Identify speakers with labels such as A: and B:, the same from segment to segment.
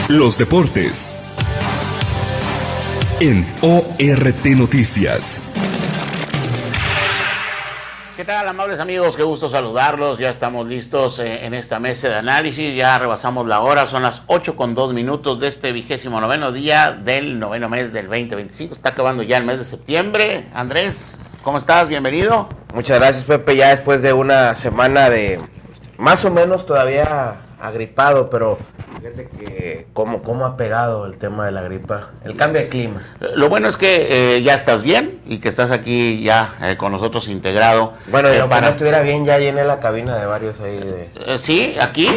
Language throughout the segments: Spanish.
A: Los deportes en ORT Noticias.
B: ¿Qué tal, amables amigos? Qué gusto saludarlos. Ya estamos listos en esta mesa de análisis. Ya rebasamos la hora. Son las 8:02 de este 29º día del noveno mes del 2025. Está acabando ya el mes de septiembre. Andrés, ¿cómo estás? Bienvenido.
C: Muchas gracias, Pepe. Ya después de una semana de más o menos todavía agripado, pero fíjate que cómo ha pegado el tema de la gripa, el cambio de clima.
B: Lo bueno es que ya estás bien y que estás aquí ya con nosotros integrado.
C: Bueno, yo para no estuviera bien ya llené la cabina de varios ahí.
B: Sí, aquí.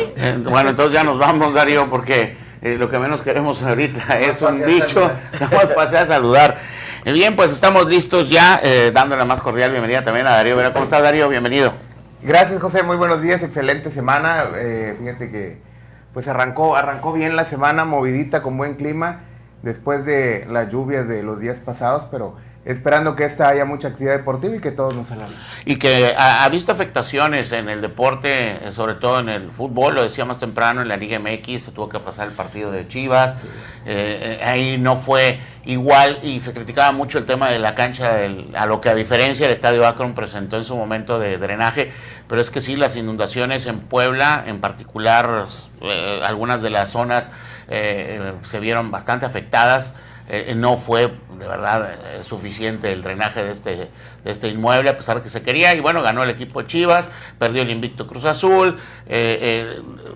B: Bueno, entonces ya nos vamos, Darío, porque lo que menos queremos ahorita es un bicho. Vamos a pasar a saludar. Bien, pues estamos listos ya, dándole la más cordial bienvenida también a Darío Vera. ¿Cómo estás, Darío? Bienvenido.
D: Gracias, José, muy buenos días, excelente semana. Fíjate que pues arrancó bien la semana, movidita, con buen clima, después de las lluvias de los días pasados, pero esperando que haya mucha actividad deportiva y que todos nos salgan.
B: Y que ha visto afectaciones en el deporte, sobre todo en el fútbol, lo decía más temprano, en la Liga MX se tuvo que pasar el partido de Chivas, ahí no fue igual y se criticaba mucho el tema de la cancha, a lo que a diferencia el Estadio Akron presentó en su momento de drenaje, pero es que sí, las inundaciones en Puebla, en particular algunas de las zonas se vieron bastante afectadas. No fue de verdad suficiente el drenaje de este inmueble, a pesar de que se quería, y bueno, ganó el equipo de Chivas, perdió el invicto Cruz Azul,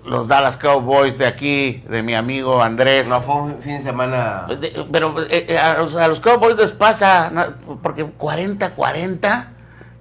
B: los Dallas Cowboys de aquí, de mi amigo Andrés.
C: No fue un fin de semana.
B: Pero a los Cowboys les pasa, porque 40-40...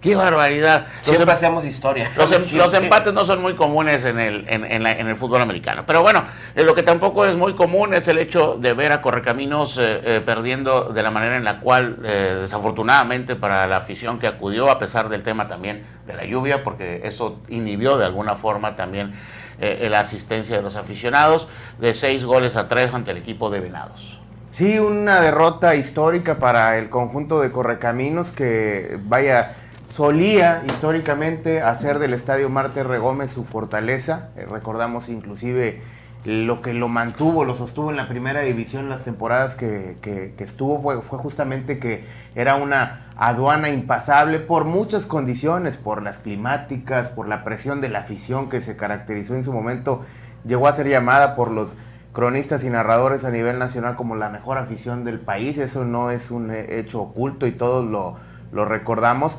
B: ¡Qué barbaridad!
C: Siempre hacemos historia.
B: Los empates no son muy comunes en el fútbol americano. Pero bueno, lo que tampoco es muy común es el hecho de ver a Correcaminos perdiendo de la manera en la cual, desafortunadamente para la afición que acudió, a pesar del tema también de la lluvia, porque eso inhibió de alguna forma también la asistencia de los aficionados, de 6-3 ante el equipo de Venados.
D: Sí, una derrota histórica para el conjunto de Correcaminos que, solía históricamente hacer del Estadio Marte R. Gómez su fortaleza. Recordamos inclusive lo que lo sostuvo en la primera división las temporadas que estuvo, fue justamente que era una aduana impasable por muchas condiciones, por las climáticas, por la presión de la afición que se caracterizó en su momento, llegó a ser llamada por los cronistas y narradores a nivel nacional como la mejor afición del país. Eso no es un hecho oculto y todos lo recordamos.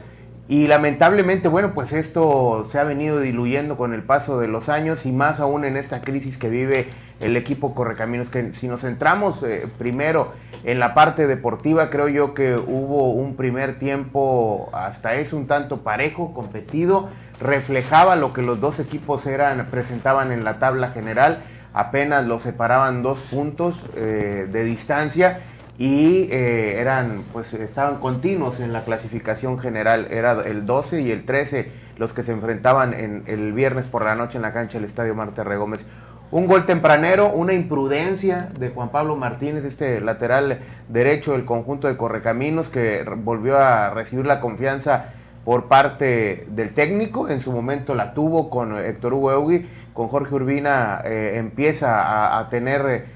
D: Y lamentablemente, bueno, pues esto se ha venido diluyendo con el paso de los años y más aún en esta crisis que vive el equipo Correcaminos, que si nos centramos primero en la parte deportiva, creo yo que hubo un primer tiempo hasta eso un tanto parejo, competido, reflejaba lo que los dos equipos presentaban en la tabla general, apenas los separaban 2 puntos de distancia. Y estaban continuos en la clasificación general, era el 12 y el 13 los que se enfrentaban el viernes por la noche en la cancha del Estadio Marte R. Gómez. Un gol tempranero, una imprudencia de Juan Pablo Martínez, este lateral derecho del conjunto de Correcaminos, que volvió a recibir la confianza por parte del técnico. En su momento la tuvo con Héctor Hugo Eugui, con Jorge Urbina empieza a tener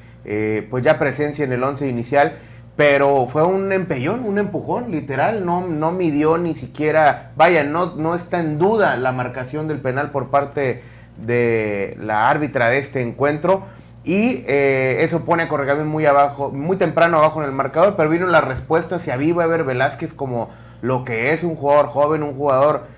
D: pues ya presencia en el 11 inicial, pero fue un empellón, un empujón, literal, no midió ni siquiera, no está en duda la marcación del penal por parte de la árbitra de este encuentro, y eso pone a Correcaminos muy temprano abajo en el marcador, pero vino la respuesta, se aviva Ever Velázquez como lo que es un jugador joven, un jugador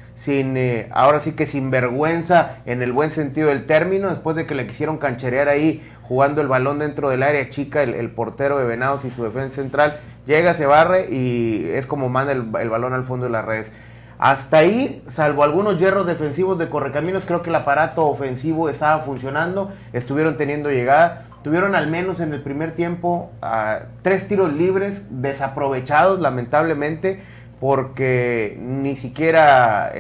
D: ahora sí que sin vergüenza en el buen sentido del término, después de que le quisieron cancherear ahí jugando el balón dentro del área chica, el portero de Venados y su defensa central, llega, se barre y es como manda el balón al fondo de las redes. Hasta ahí, salvo algunos hierros defensivos de Correcaminos, creo que el aparato ofensivo estaba funcionando, estuvieron teniendo llegada, tuvieron al menos en el primer tiempo 3 tiros libres desaprovechados, lamentablemente, porque ni siquiera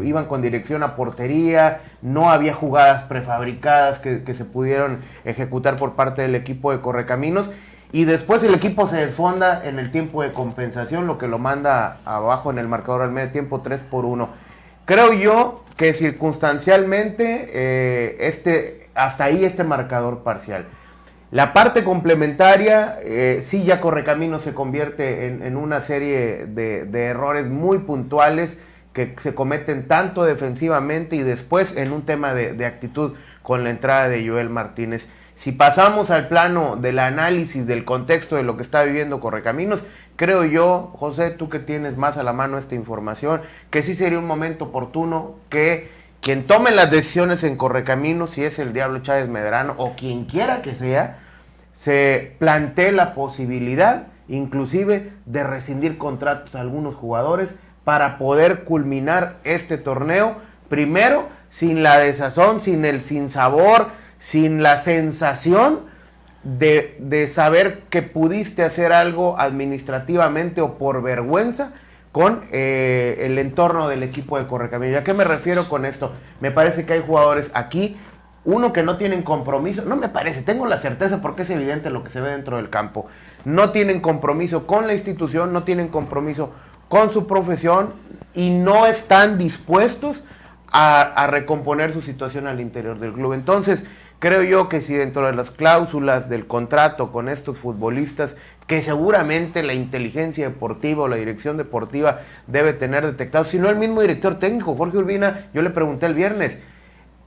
D: iban con dirección a portería, no había jugadas prefabricadas que se pudieron ejecutar por parte del equipo de Correcaminos, y después el equipo se desfonda en el tiempo de compensación, lo que lo manda abajo en el marcador al medio tiempo 3-1. Creo yo que circunstancialmente hasta ahí este marcador parcial. La parte complementaria, sí, ya Correcaminos se convierte en una serie de errores muy puntuales que se cometen tanto defensivamente y después en un tema de actitud con la entrada de Joel Martínez. Si pasamos al plano del análisis del contexto de lo que está viviendo Correcaminos, creo yo, José, tú que tienes más a la mano esta información, que sí sería un momento oportuno que quien tome las decisiones en Correcaminos, si es el Diablo Chávez Medrano o quien quiera que sea, se plantee la posibilidad inclusive de rescindir contratos a algunos jugadores para poder culminar este torneo, primero sin la desazón, sin el sinsabor, sin la sensación de saber que pudiste hacer algo administrativamente o por vergüenza con el entorno del equipo de Correcaminos. ¿A qué me refiero con esto? Me parece que hay jugadores aquí, uno que no tienen compromiso, no me parece, tengo la certeza porque es evidente lo que se ve dentro del campo, no tienen compromiso con la institución, no tienen compromiso con su profesión y no están dispuestos a recomponer su situación al interior del club. Entonces, creo yo que si dentro de las cláusulas del contrato con estos futbolistas, que seguramente la inteligencia deportiva o la dirección deportiva debe tener detectado, si no el mismo director técnico, Jorge Urbina, yo le pregunté el viernes,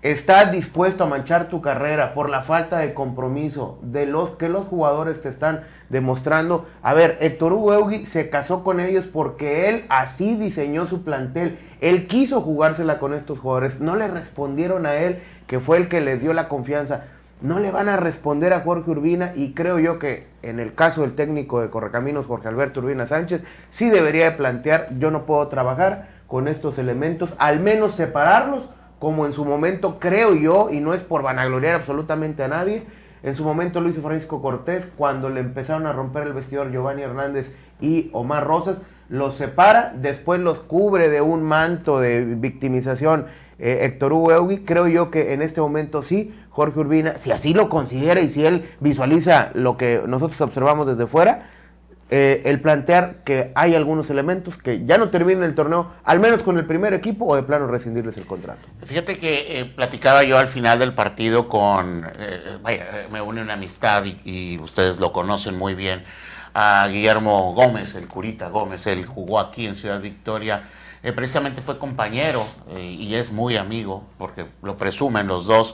D: ¿estás dispuesto a manchar tu carrera por la falta de compromiso de los que los jugadores te están demostrando? A ver, Héctor Hugo Eugui se casó con ellos porque él así diseñó su plantel. Él quiso jugársela con estos jugadores. No le respondieron a él, que fue el que les dio la confianza. No le van a responder a Jorge Urbina y creo yo que en el caso del técnico de Correcaminos, Jorge Alberto Urbina Sánchez, sí debería de plantear, yo no puedo trabajar con estos elementos, al menos separarlos, como en su momento creo yo, y no es por vanagloriar absolutamente a nadie, en su momento lo hizo Francisco Cortés, cuando le empezaron a romper el vestidor Giovanni Hernández y Omar Rosas, los separa, después los cubre de un manto de victimización Héctor Hugo Eugui. Creo yo que en este momento sí, Jorge Urbina, si así lo considera y si él visualiza lo que nosotros observamos desde fuera, el plantear que hay algunos elementos que ya no terminen el torneo, al menos con el primer equipo, o de plano rescindirles el contrato.
B: Fíjate que platicaba yo al final del partido con, me une una amistad y ustedes lo conocen muy bien, a Guillermo Gómez, el Curita Gómez. Él jugó aquí en Ciudad Victoria, precisamente fue compañero y es muy amigo, porque lo presumen los dos.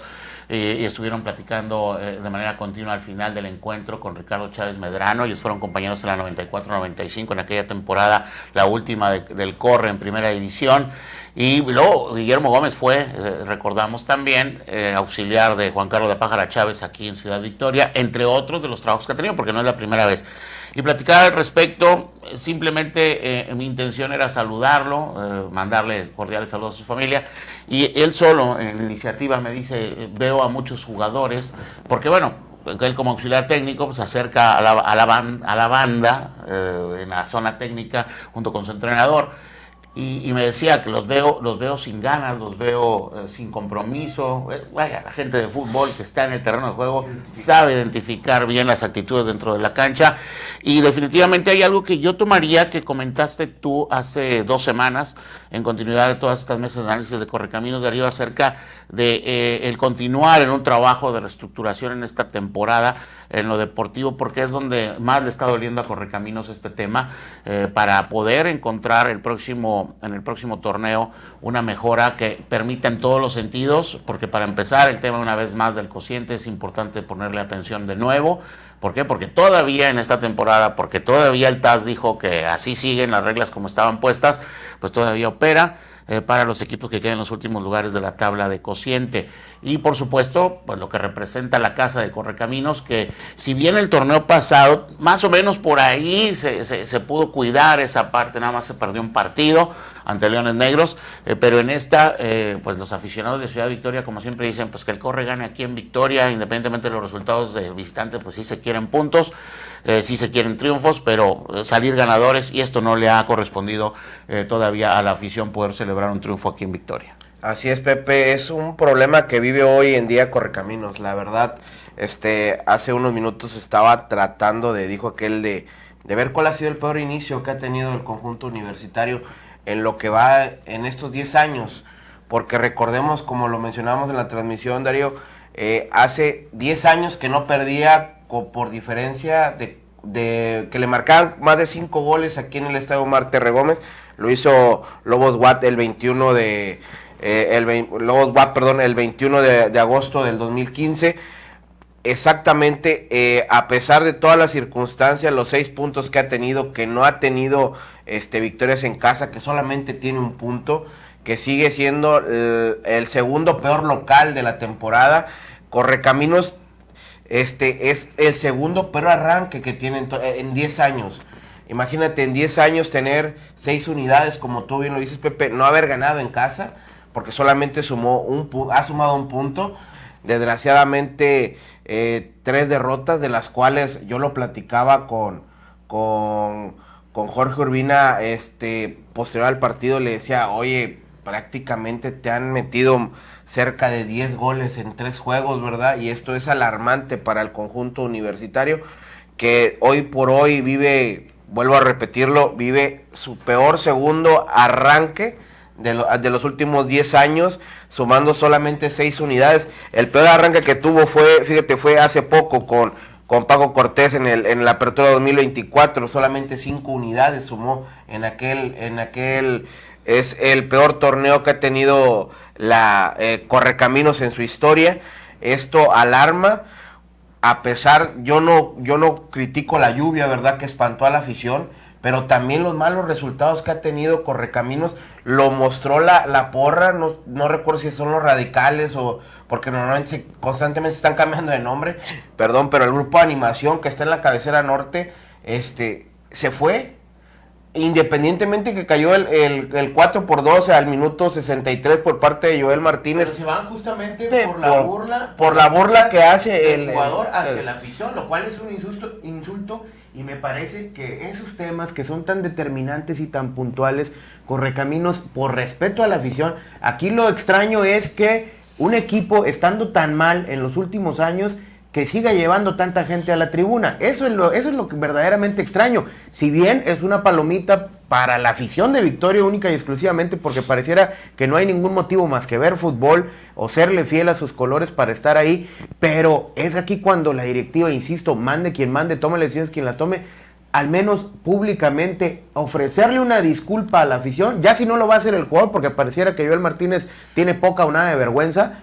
B: Y estuvieron platicando de manera continua al final del encuentro con Ricardo Chávez Medrano. Ellos fueron compañeros en la 94-95, en aquella temporada, la última del Corre en Primera División. Y luego Guillermo Gómez fue, recordamos también, auxiliar de Juan Carlos de Pájara Chávez aquí en Ciudad Victoria, entre otros de los trabajos que ha tenido, porque no es la primera vez. Y platicar al respecto, simplemente mi intención era saludarlo, mandarle cordiales saludos a su familia, y él solo en la iniciativa me dice, veo a muchos jugadores, porque bueno, él como auxiliar técnico pues, se acerca a la banda en la zona técnica junto con su entrenador. Y me decía que los veo sin ganas, los veo sin compromiso. Vaya, la gente de fútbol que está en el terreno de juego sabe identificar bien las actitudes dentro de la cancha. Y definitivamente hay algo que yo tomaría, que comentaste tú hace 2 semanas, en continuidad de todas estas mesas de análisis de Correcaminos, Darío, acerca de el continuar en un trabajo de reestructuración en esta temporada, en lo deportivo, porque es donde más le está doliendo a Correcaminos este tema, para poder encontrar en el próximo torneo una mejora que permita en todos los sentidos, porque para empezar el tema una vez más del cociente es importante ponerle atención de nuevo. ¿Por qué? Porque todavía en esta temporada, porque todavía el TAS dijo que así siguen las reglas como estaban puestas, pues todavía opera para los equipos que queden en los últimos lugares de la tabla de cociente. Y por supuesto, pues lo que representa la casa de Correcaminos, que si bien el torneo pasado, más o menos por ahí se pudo cuidar esa parte, nada más se perdió un partido ante Leones Negros, pero en esta, pues los aficionados de Ciudad Victoria, como siempre dicen, pues que el Corre gane aquí en Victoria, independientemente de los resultados de visitante, pues sí se quieren puntos, sí se quieren triunfos, pero salir ganadores, y esto no le ha correspondido todavía a la afición poder celebrar un triunfo aquí en Victoria.
C: Así es, Pepe, es un problema que vive hoy en día Correcaminos, la verdad. Hace unos minutos estaba tratando dijo aquel de ver cuál ha sido el peor inicio que ha tenido el conjunto universitario en lo que va en estos 10 años, porque recordemos, como lo mencionábamos en la transmisión, Darío, hace 10 años que no perdía por diferencia de que le marcaban más de 5 goles aquí en el Estadio Marte Regómez. Lo hizo Lobos WAP el 21 de el 21 de agosto del 2015. Exactamente, a pesar de todas las circunstancias, los 6 puntos que ha tenido, que no ha tenido victorias en casa, que solamente tiene un punto, que sigue siendo el segundo peor local de la temporada. Correcaminos es el segundo peor arranque que tiene en 10 años. Imagínate en 10 años tener 6 unidades, como tú bien lo dices, Pepe, no haber ganado en casa, porque solamente ha sumado un punto. Desgraciadamente 3 derrotas, de las cuales yo lo platicaba con Jorge Urbina, posterior al partido, le decía, oye, prácticamente te han metido cerca de 10 goles en 3 juegos, ¿verdad? Y esto es alarmante para el conjunto universitario, que hoy por hoy vuelvo a repetirlo, vive su peor segundo arranque de los últimos 10 años, sumando solamente 6 unidades. El peor arranque que tuvo fue hace poco con Paco Cortés en la apertura 2024, solamente 5 unidades sumó en aquel es el peor torneo que ha tenido la Correcaminos en su historia. Esto alarma. A pesar, yo no critico la lluvia, ¿verdad?, que espantó a la afición, pero también los malos resultados que ha tenido Correcaminos lo mostró la porra. No recuerdo si son los radicales o porque normalmente constantemente se están cambiando de nombre, perdón, pero el grupo de animación que está en la cabecera norte se fue, independientemente que cayó el 4-2 al minuto 63 por parte de Joel Martínez.
D: Pero se van justamente
C: por la burla que hace
D: el jugador hacia la afición, lo cual es un insulto, y me parece que esos temas que son tan determinantes y tan puntuales, Correcaminos, por respeto a la afición, aquí lo extraño es que un equipo estando tan mal en los últimos años, que siga llevando tanta gente a la tribuna. Eso es lo que verdaderamente extraño. Si bien es una palomita para la afición de Victoria única y exclusivamente, porque pareciera que no hay ningún motivo más que ver fútbol o serle fiel a sus colores para estar ahí, pero es aquí cuando la directiva, insisto, mande quien mande, tome las decisiones quien las tome, al menos públicamente ofrecerle una disculpa a la afición, ya si no lo va a hacer el jugador, porque pareciera que Joel Martínez tiene poca o nada de vergüenza,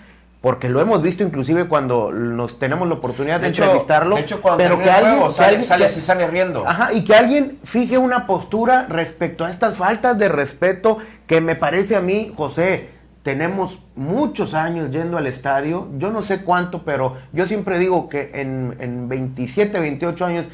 D: porque lo hemos visto inclusive cuando tenemos la oportunidad de entrevistarlo.
C: De hecho, cuando
D: pero que alguien
C: sale riendo.
D: Ajá, y que alguien fije una postura respecto a estas faltas de respeto que me parece a mí, José, tenemos muchos años yendo al estadio, yo no sé cuánto, pero yo siempre digo que en 27, 28 años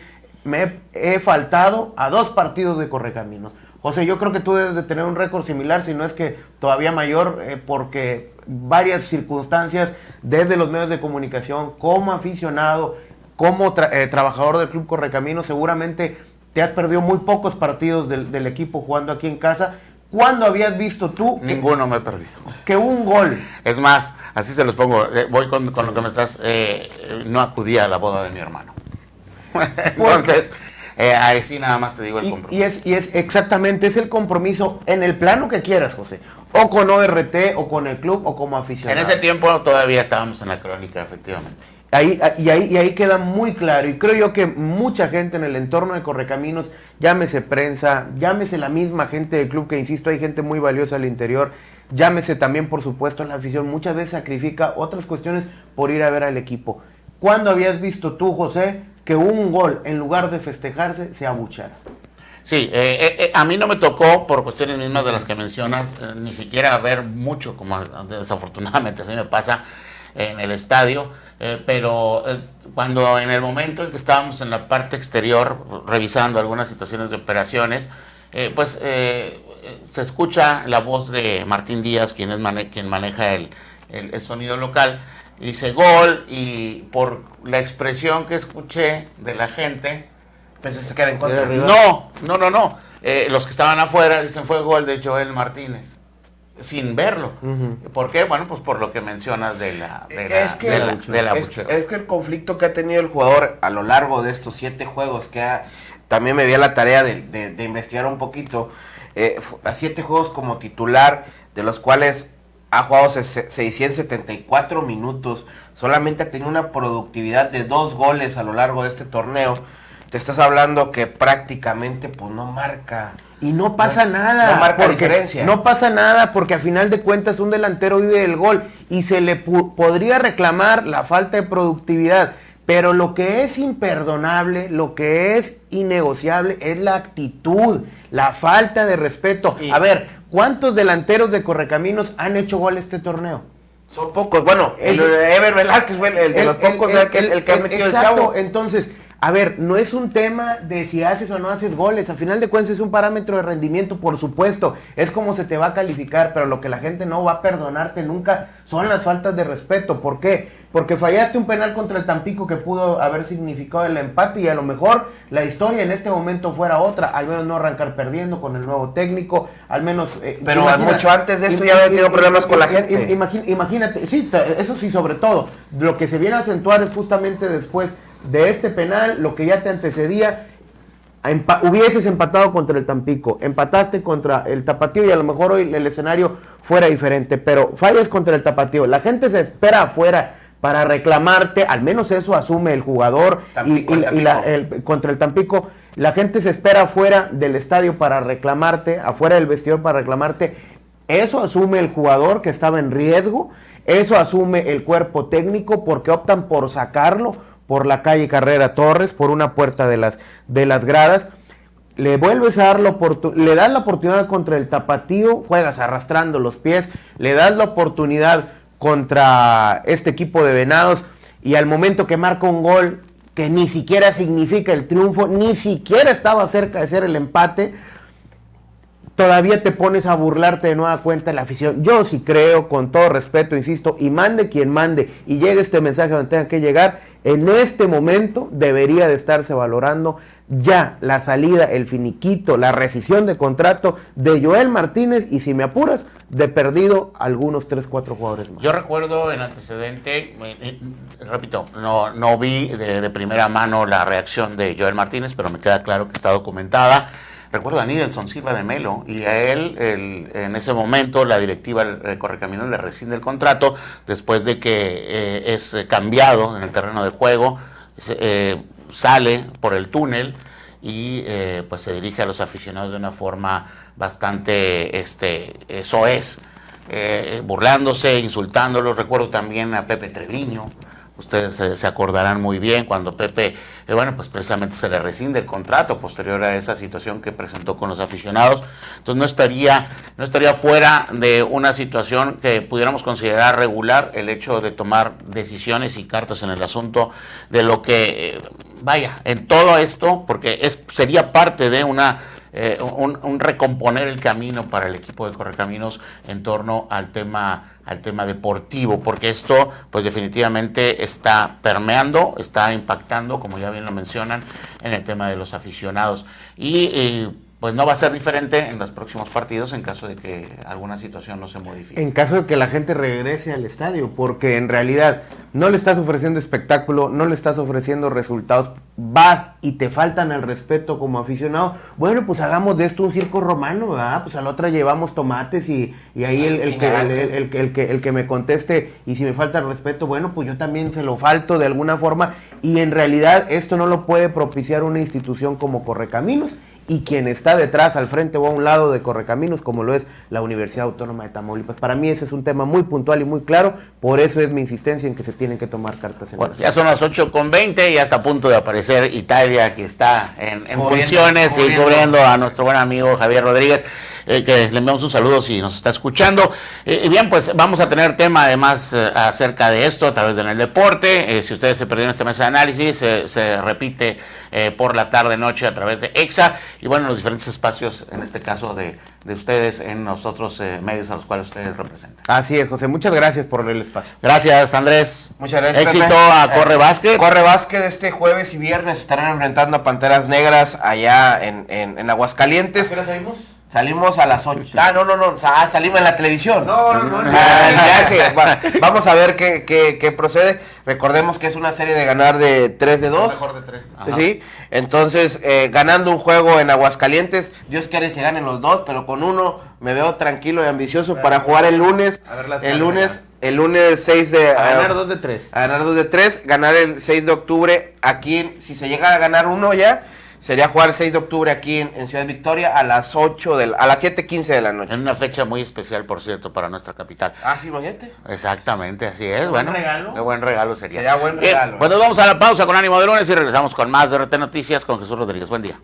D: me he faltado a 2 partidos de Correcaminos. José, yo creo que tú debes de tener un récord similar, si no es que todavía mayor, porque varias circunstancias desde los medios de comunicación, como aficionado, como trabajador del Club Correcaminos, seguramente te has perdido muy pocos partidos del equipo jugando aquí en casa. ¿Cuándo habías visto tú?
B: Ninguno me he perdido.
D: Que un gol.
B: Es más, así se los pongo, voy con lo que me estás, no acudí a la boda de mi hermano. Entonces... así nada más te digo el compromiso.
D: Y es exactamente, es el compromiso en el plano que quieras, José. O con ORT, o con el club, o como aficionado.
B: En ese tiempo todavía estábamos en la crónica, efectivamente.
D: Ahí queda muy claro. Y creo yo que mucha gente en el entorno de Correcaminos, llámese prensa, llámese la misma gente del club, que insisto, hay gente muy valiosa al interior, llámese también, por supuesto, la afición, muchas veces sacrifica otras cuestiones por ir a ver al equipo. ¿Cuándo habías visto tú, José, que un gol, en lugar de festejarse, se abuchara?
B: Sí, a mí no me tocó, por cuestiones mismas de las que mencionas, ni siquiera ver mucho, como desafortunadamente así me pasa en el estadio, pero cuando en el momento en que estábamos en la parte exterior, revisando algunas situaciones de operaciones, se escucha la voz de Martín Díaz, quien maneja el sonido local, y dice gol, y por la expresión que escuché de la gente,
C: ¿pensaste que era en contra?
B: No. Los que estaban afuera dicen fue gol de Joel Martínez, sin verlo. Uh-huh. ¿Por qué? Bueno, pues por lo que mencionas de la abucheo.
C: Es que el conflicto que ha tenido el jugador a lo largo de estos 7 juegos, también me di a la tarea de investigar un poquito, a 7 juegos como titular, de los cuales ha jugado 674 minutos, solamente ha tenido una productividad de 2 goles a lo largo de este torneo. Te estás hablando que prácticamente pues no marca.
D: Y no pasa nada.
C: No marca diferencia.
D: No pasa nada porque a final de cuentas un delantero vive del gol y se le podría reclamar la falta de productividad. Pero lo que es imperdonable, lo que es innegociable es la actitud, la falta de respeto. A ver, ¿cuántos delanteros de Correcaminos han hecho gol este torneo?
C: Son pocos. Bueno, el Ever Velázquez fue el de los pocos el que ha metido el chavo.
D: Entonces, a ver, no es un tema de si haces o no haces goles. A final de cuentas es un parámetro de rendimiento, por supuesto. Es como se te va a calificar, pero lo que la gente no va a perdonarte nunca son las faltas de respeto. ¿Por qué? Porque fallaste un penal contra el Tampico que pudo haber significado el empate y a lo mejor la historia en este momento fuera otra. Al menos no arrancar perdiendo con el nuevo técnico, al menos...
C: pero mucho antes de esto ya había tenido problemas con la gente.
D: Imagínate, sí, eso sí, sobre todo. Lo que se viene a acentuar es justamente después de este penal, lo que ya te antecedía. Hubieses empatado contra el Tampico, empataste contra el Tapatío y a lo mejor hoy el escenario fuera diferente, pero fallas contra el Tapatío, la gente se espera afuera para reclamarte, al menos eso asume el jugador.
C: Tampico,
D: contra el Tampico, la gente se espera afuera del estadio para reclamarte, afuera del vestidor para reclamarte. Eso asume el jugador que estaba en riesgo, eso asume el cuerpo técnico porque optan por sacarlo por la calle Carrera Torres, por una puerta de las gradas. Le vuelves a dar le das la oportunidad contra el Tapatío, juegas arrastrando los pies, le das la oportunidad contra este equipo de Venados y al momento que marca un gol que ni siquiera significa el triunfo, ni siquiera estaba cerca de ser el empate, todavía te pones a burlarte de nueva cuenta de la afición. Yo sí creo, con todo respeto, insisto, y mande quien mande y llegue este mensaje donde tenga que llegar, en este momento debería de estarse valorando ya la salida, el finiquito, la rescisión de contrato de Joel Martínez y, si me apuras, de perdido algunos 3-4 jugadores más.
B: Yo recuerdo en antecedente, repito, no vi de primera mano la reacción de Joel Martínez, pero me queda claro que está documentada. Recuerdo a Nilson Silva de Melo y a él, en ese momento, la directiva de Correcaminos le rescinde el contrato después de que es cambiado en el terreno de juego, sale por el túnel y pues se dirige a los aficionados de una forma bastante soez, burlándose, insultándolos. Recuerdo también a Pepe Treviño. Ustedes se acordarán muy bien cuando Pepe, pues precisamente se le rescinde el contrato posterior a esa situación que presentó con los aficionados. Entonces no estaría fuera de una situación que pudiéramos considerar regular el hecho de tomar decisiones y cartas en el asunto de lo que, en todo esto, porque sería parte de un recomponer el camino para el equipo de Correcaminos en torno al tema deportivo, porque esto pues definitivamente está permeando, está impactando, como ya bien lo mencionan, en el tema de los aficionados y pues no va a ser diferente en los próximos partidos en caso de que alguna situación no se modifique.
D: En caso de que la gente regrese al estadio, porque en realidad no le estás ofreciendo espectáculo, no le estás ofreciendo resultados, vas y te faltan el respeto como aficionado, bueno, pues hagamos de esto un circo romano, ¿verdad? Pues a la otra llevamos tomates y ahí el que me conteste, y si me falta el respeto, bueno, pues yo también se lo falto de alguna forma, y en realidad esto no lo puede propiciar una institución como Correcaminos, y quien está detrás, al frente o a un lado de Correcaminos, como lo es la Universidad Autónoma de Tamaulipas. Para mí ese es un tema muy puntual y muy claro, por eso es mi insistencia en que se tienen que tomar cartas en el asunto.
B: Ya son las 8:20, ya está a punto de aparecer Italia, que está en funciones y cubriendo a nuestro buen amigo Javier Rodríguez, que le enviamos un saludo si nos está escuchando. Bien, pues vamos a tener tema además acerca de esto a través de En el Deporte. Si ustedes se perdieron este mes de análisis, se repite por la tarde-noche a través de EXA y bueno, los diferentes espacios, en este caso de ustedes, en los otros medios a los cuales ustedes representan.
D: Así es, José, muchas gracias por el espacio.
B: Gracias, Andrés.
C: Muchas gracias,
B: Éxito
C: Pepe.
B: a Corre Básquet.
C: Corre Básquet este jueves y viernes estarán enfrentando a Panteras Negras allá en Aguascalientes.
B: ¿A qué hora salimos?
C: Salimos a las 8. No. Salimos en la televisión.
D: No.
C: El viaje. Vamos a ver qué procede. Recordemos que es una serie de ganar de 3 de 2.
B: Mejor de 3.
C: Sí. Entonces, ganando un juego en Aguascalientes, Dios quiere se ganen los dos, pero con uno me veo tranquilo y ambicioso para jugar el lunes. El lunes 6 de...
D: A ganar 2 de 3.
C: A ganar 2 de 3, ganar el 6 de octubre aquí, si se llega a ganar uno ya, sería jugar el 6 de octubre aquí en Ciudad Victoria a las 7:15 de la noche.
B: En una fecha muy especial, por cierto, para nuestra capital.
C: Ah, sí, imagínate.
B: Exactamente, así es.
D: ¿Qué buen regalo?
B: Qué buen regalo sería.
C: Sería buen
B: Bien,
C: regalo.
B: pues nos vamos a la pausa con Ánimo de Lunes y regresamos con más de RT Noticias con Jesús Rodríguez. Buen día.